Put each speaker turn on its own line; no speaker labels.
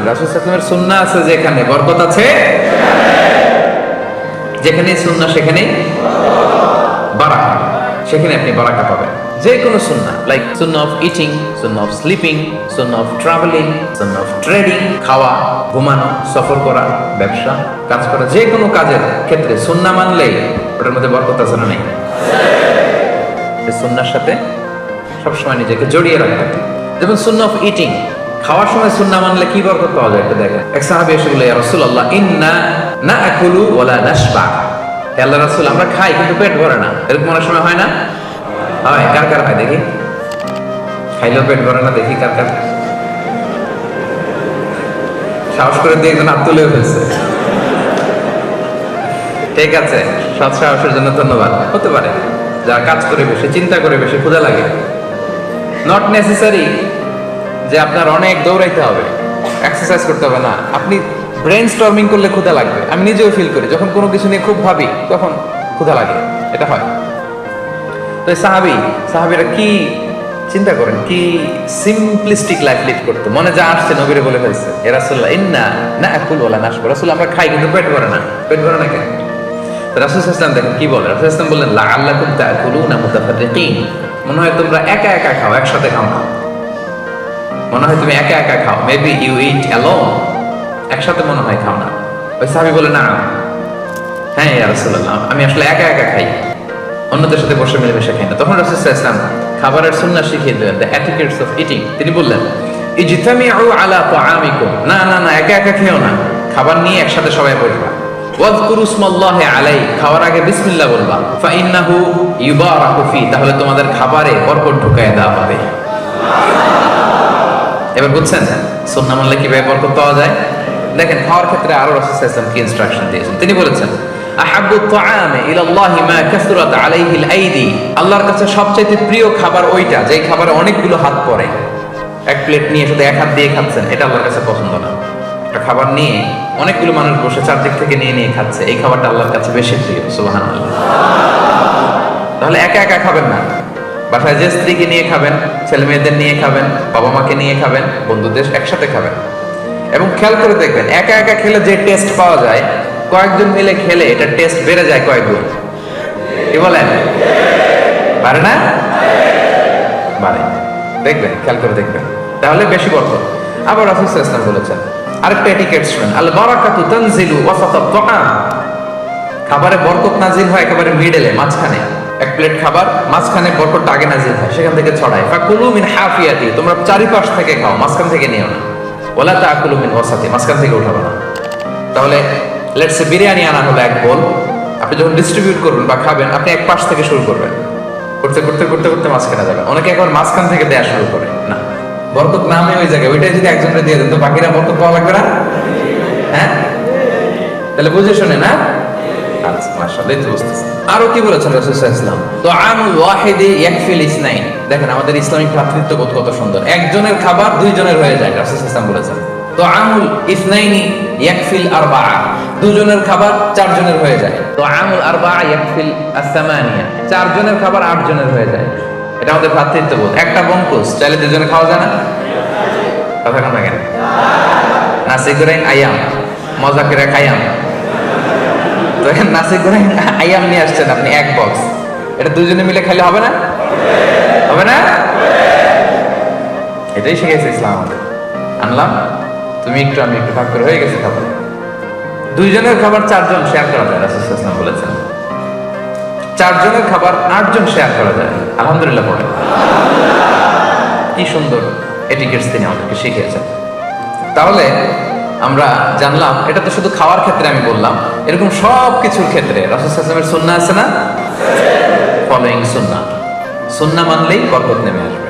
রাসূল সাল্লাল্লাহু আলাইহি ওয়াসাল্লামের সুন্নাহ আছে যেখানে বরকত আছে, যেখানেই সুন্নাহ সেখানেই বারাকা, সেখানে আপনি বারাকা পাবেন। যে কোনো সুন্নাহ, like Sunnah of eating, Sunnah of sleeping, Sunnah of travelling, Sunnah of trading, খাওয়া, ঘুমানো, সফর করা, ব্যবসা, কাজ করা, যে কোনো কাজের ক্ষেত্রে সুন্নাহ মানলেই ওটার মধ্যে বরকত আছে না নেই? সুন্নাহর সাথে সবসময় নিজেকে জড়িয়ে রাখবেন। যেমন সুন্নাহ অফ ইটিং, খাওয়ার সময় সুন্নাহ মানলে কি বরকত পাওয়া যায় একটু দেখেন। এক সাহাবী এসে বলে, ইয়া রাসূলুল্লাহ ইন্না নাআকুলু ওয়ালা নাশবা। হে আল্লাহর রাসূল, আমরা খাই কিন্তু পেট ভরে না। এরকম অনেক সময় হয় না? হয়। কার কার হয় দেখি? খাইলেও পেট ভরে না, দেখি কার কার। সাহস করে দিয়ে একজন হাত তুলেও ফেলছে। ঠিক আছে, সৎ সাহসের জন্য ধন্যবাদ। হতে পারে যারা কাজ করে বেশি, চিন্তা করে বেশি, ক্ষুধা লাগে। নট নেসেসারি যে আপনার অনেক দৌড়াইতে হবে, এক্সারসাইজ করতে হবে না। আপনি ব্রেন স্টর্মিং করলে ক্ষুধা লাগবে। আমি নিজেও ফিল করি, যখন কোনো কিছু নিয়ে খুব ভাবি তখন ক্ষুধা লাগে, এটা হয়। তো সাহাবীরা কি চিন্তা করেন, কি সিম্পলিস্টিক লাইফ লিড করতো। মনে যা আসছে নবীরে বলে ফেলছে, ইয়া রাসূলুল্লাহ ইন্না নাআকুলু ওয়ালা নাশবা। রাসূল, আমরা খাই কিন্তু পেট ভরে না। পেট ভরে না কেন? রাসূল সাল্লাল্লাহু আলাইহি ওয়াসাল্লাম দেখেন কি বলে। রাসূল সাল্লাল্লাহু আলাইহি ওয়াসাল্লাম বললেন, লাআল্লাকুম তাআকুলুনা মুতাফাররিকিন। মনে হয় তোমরা একা একা খাও, একসাথে খাও না। মনে হয় তুমি একা একা খাও, মেবি ইউ ইট অ্যালোন। একসাথে মনে হয় খাও না। ওই সাহাবী বলে, না হ্যাঁ ইয়া রাসূলুল্লাহ, আমি আসলে একা একা খাই, অন্যদের সাথে বসে মিলেমিশে খাই না। তখন রাসূল সাল্লাল্লাহু আলাইহি ওয়াসাল্লাম খাবারের সুন্নাহ শিখিয়ে দিলেন, দ্য এটিকেটস অফ ইটিং। তিনি বললেন, ইজতামিউ আলা তাআমিকুম। না না না, একা একা খেও না, খাবার নিয়ে একসাথে সবাই বসবা। ওয়াযকুরু ইসমাল্লাহি আলাইহি, খাওয়ার আগে বিসমিল্লাহ বলবা। ফাইন্নাহু ইউবারাকু ফি, তাহলে তোমাদের খাবারে বরকত ঢুকায় দেওয়া হবে। এবার বুঝছেন সুন্নাহ মানলে কিভাবে বরকত পাওয়া যায়? দেখেন খাওয়ার ক্ষেত্রে আরো রাসূল সাল্লাল্লাহু আলাইহি ওয়াসাল্লাম কি ইনস্ট্রাকশন দিয়েছেন। তিনি বলেছেন, আহাব্বু তাআমি ইলাল্লাহি মা কাসরাত আলাইহিল আইদি। আল্লাহর কাছে সবচেয়ে প্রিয় খাবার ওইটা যেই খাবারে অনেকগুলো হাত পড়ে। এক প্লেট নিয়ে শুধু এক হাত দিয়ে খাচ্ছেন, এটা আল্লাহর কাছে পছন্দ না। একটা খাবার নিয়ে অনেকগুলো মানুষ বসে চারদিক থেকে নিয়ে নিয়ে খাচ্ছে, এই খাবারটা আল্লাহর কাছে বেশি প্রিয়। সুবহানাল্লাহ। তাহলে একা একা খাবেন না, বাসায় যে স্ত্রীকে নিয়ে খাবেন, ছেলে মেয়েদের নিয়ে খাবেন, বাবা মাকে নিয়ে খাবেন, বন্ধুদের একসাথে খাবেন। এবং খেয়াল করে দেখবেন, একা একা খেলে যে টেস্ট পাওয়া যায়, কয়েকজন মিলে খেলে এটা টেস্ট বেড়ে যায় কয়েক গুণ। কি বলেন? পারে না? পারে। দেখবেন, খেয়াল করে দেখবেন, তাহলে বেশি বরকত। আবার রাসূল সাল্লাল্লাহু আলাইহি ওয়াসাল্লাম বলেছেন আরেকটা এটিকেট শুনেন, আল বারাকাতু তানজিলু ওয়াসাতাত তাআম। খাবারে বরকত নাজিল হয় একেবারে মিডলে, মাঝখানে। এক প্লেট খাবার, মাঝখানে বরকতটা আগে নাজিল হয়, সেখান থেকে ছড়ায়। ফাকুলু মিন হাফিয়াতি, তোমরা চারিপাশ থেকে খাও, মাঝখান থেকে নিও না। ওয়ালা তাকুলু মিন ওয়াসাতি, মাঝখান থেকে উঠাবে না। তাহলে লেটস সে বিরিয়ানি আনা হলো এক বোল, আপনি যখন ডিস্ট্রিবিউট করবেন বা খাবেন, আপনি এক পাশ থেকে শুরু করবেন, করতে করতে করতে করতে মাঝখানে যাবেন। অনেকে একবার মাঝখান থেকে দেয়া শুরু করে, না, বরকত নামে ওই জায়গায়, ওইটাই যদি একজনকে দিয়ে দেন তো বাকিরা বরকত পাওয়া লাগবে না? হ্যাঁ, তাহলে বুঝে শুনে না। আচ্ছা, মাশাআল্লাহ, এই তো বুঝতেছি। আরো কি বলেছেন রাসূল সাল্লাল্লাহু আলাইহি ওয়াসাল্লাম, তুআমুল ওয়াহিদি ইয়াকফিল ইসনাইন। দেখেন আমাদের ইসলামিক ভ্রাতৃত্ববোধ কত সুন্দর। একজনের খাবার দুইজনের হয়ে যায়, রাসূল সাল্লাল্লাহু আলাইহি ওয়াসাল্লাম বলেছেন। তুআমুল ইসনাইনি ইয়াকফিল আরবাআ, দুজনের খাবার চারজনের হয়ে যায়। তুআমুল আরবাআ ইয়াকফিল আস-সামানিয়া, চারজনের খাবার আটজনের হয়ে যায়। এটা আমাদের ভ্রাতৃত্ববোধ। একটা বঙ্কুস চাইলে দুজনে খাওয়া যায় না? কথা কেন কেন? নাসি গোরাইন আয়াম, মজা করে খাইয়াম। তো এখন নাসি গোরাইন আয়াম নিয়ে আসছেন আপনি এক বক্স, এটা দুজনে মিলে খাইলে হবে না? হবে না? এটাই শিখেছে ইসলাম আমাদের। আনলাম, তুমি একটু আমি একটু, ভাগ করে হয়ে গেছে খাবার। দুইজনের খাবার চারজন শেয়ার করা যায়, রাসূল সাল্লাল্লাহু আলাইহি ওয়াসাল্লাম বলেছেন। চারজনের খাবার আটজন শেয়ার করা যায়। আলহামদুলিল্লাহ পড়ে। কি সুন্দর এটিকেটস তিনি আমাদেরকে শিখিয়েছেন। তাহলে আমরা জানলাম, এটা তো শুধু খাওয়ার ক্ষেত্রে আমি বললাম, এরকম সব কিছুর ক্ষেত্রে রাসূল সাল্লাল্লাহু আলাইহি ওয়াসাল্লামের সুন্নাহ আছে না? ফলোইং সুন্নাহ, সুন্নাহ মানলেই বরকত নেমে আসবে।